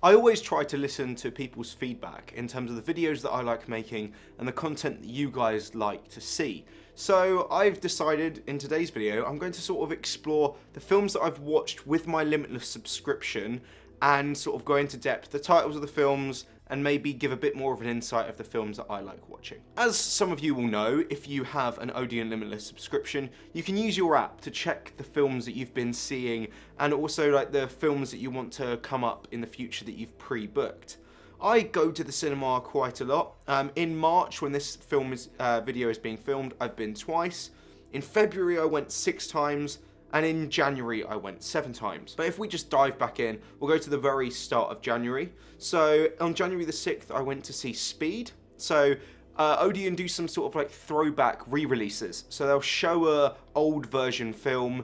I always try to listen to people's feedback in terms of the videos that I like making and the content that you guys like to see. So I've decided in today's video, I'm going to sort of explore the films that I've watched with my Limitless subscription and sort of go into depth the titles of the films and maybe give a bit more of an insight of the films that I like watching. As some of you will know, if you have an Odeon Limitless subscription, you can use your app to check the films that you've been seeing and also like the films that you want to come up in the future that you've pre-booked. I go to the cinema quite a lot. In March, when this video is being filmed, I've been twice. In February, I went 6 times. And in January, I went 7 times. But if we just dive back in, we'll go to the very start of January. So on January the 6th, I went to see Speed. So Odeon do some sort of like throwback re-releases. So they'll show a old version film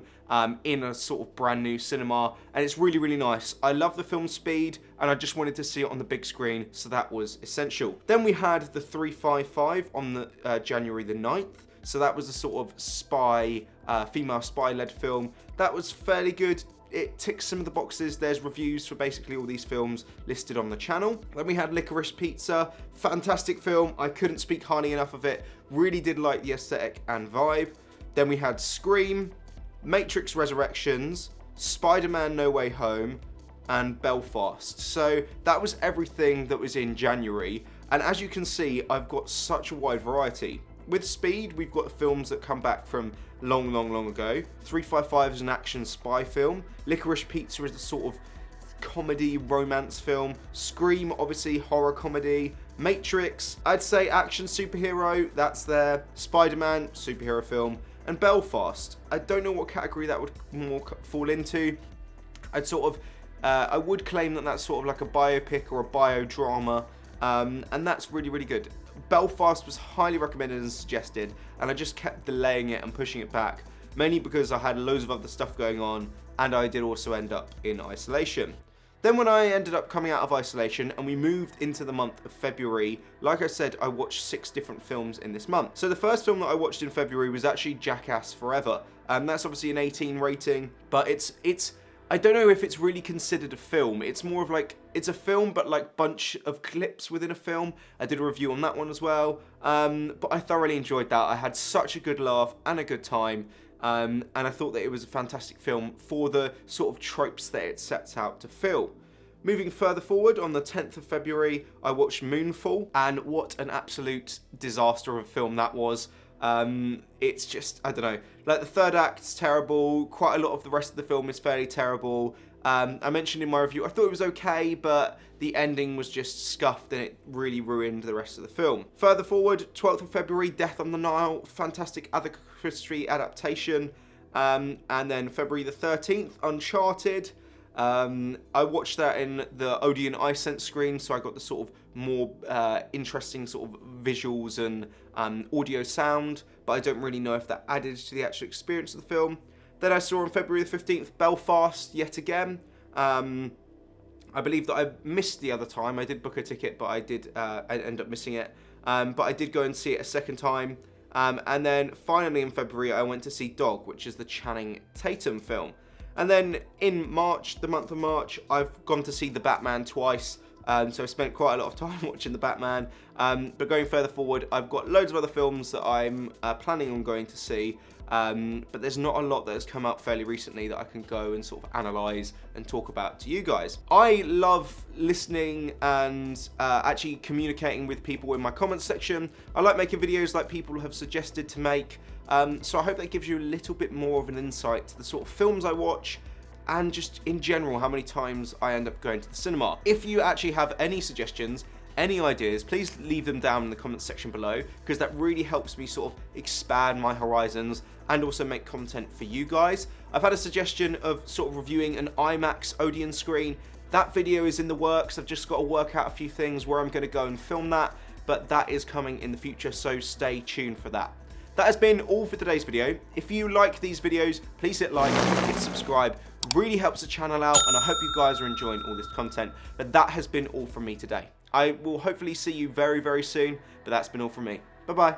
in a sort of brand new cinema. And it's really, really nice. I love the film Speed, and I just wanted to see it on the big screen. So that was essential. Then we had the 355 on the January the 9th. So that was a sort of spy, female spy-led film. That was fairly good. It ticks some of the boxes. There's reviews for basically all these films listed on the channel. Then we had Licorice Pizza. Fantastic film. I couldn't speak highly enough of it. Really did like the aesthetic and vibe. Then we had Scream, Matrix Resurrections, Spider-Man No Way Home, and Belfast. So that was everything that was in January. And as you can see, I've got such a wide variety. With Speed, we've got films that come back from long, long, long ago. 355 is an action spy film. Licorice Pizza is a sort of comedy romance film. Scream, obviously, horror comedy. Matrix, I'd say action superhero, that's there. Spider-Man, superhero film. And Belfast, I don't know what category that would more fall into. I would claim that that's sort of like a biopic or a biodrama. And that's really, really good. Belfast was highly recommended and suggested, and I just kept delaying it and pushing it back, mainly because I had loads of other stuff going on, and I did also end up in isolation. Then when I ended up coming out of isolation and we moved into the month of February, like I said, I watched 6 different films in this month. So the first film that I watched in February was actually Jackass Forever. That's obviously an 18 rating, but it's I don't know if it's really considered a film. It's more of like, it's a film, but like bunch of clips within a film. I did a review on that one as well. But I thoroughly enjoyed that. I had such a good laugh and a good time. And I thought that it was a fantastic film for the sort of tropes that it sets out to fill. Moving further forward, on the 10th of February, I watched Moonfall, and what an absolute disaster of a film that was. It's just, I don't know, like the third act's terrible, quite a lot of the rest of the film is fairly terrible. I mentioned in my review, I thought it was okay, but the ending was just scuffed and it really ruined the rest of the film. Further forward, 12th of February, Death on the Nile, fantastic Agatha Christie adaptation. And then February the 13th, Uncharted. I watched that in the Odeon iSense screen, so I got the sort of more interesting sort of visuals and audio sound, but I don't really know if that added to the actual experience of the film. Then I saw on February the 15th, Belfast, yet again. I believe that I missed the other time. I did book a ticket, but I end up missing it. But I did go and see it a second time. And then finally in February, I went to see Dog, which is the Channing Tatum film. And then in March, the month of March, I've gone to see The Batman twice. So I spent quite a lot of time watching The Batman. But going further forward, I've got loads of other films that I'm planning on going to see. But there's not a lot that has come out fairly recently that I can go and sort of analyse and talk about to you guys. I love listening and actually communicating with people in my comments section. I like making videos like people have suggested to make. So I hope that gives you a little bit more of an insight to the sort of films I watch and just in general how many times I end up going to the cinema. If you actually have any suggestions, any ideas, please leave them down in the comments section below, because that really helps me sort of expand my horizons and also make content for you guys. I've had a suggestion of sort of reviewing an IMAX Odeon screen. That video is in the works. I've just got to work out a few things where I'm going to go and film that, but that is coming in the future, so stay tuned for that. That has been all for today's video. If you like these videos, please hit like, hit subscribe. Really helps the channel out, and I hope you guys are enjoying all this content. But that has been all from me today. I will hopefully see you very, very soon, but that's been all from me. Bye-bye.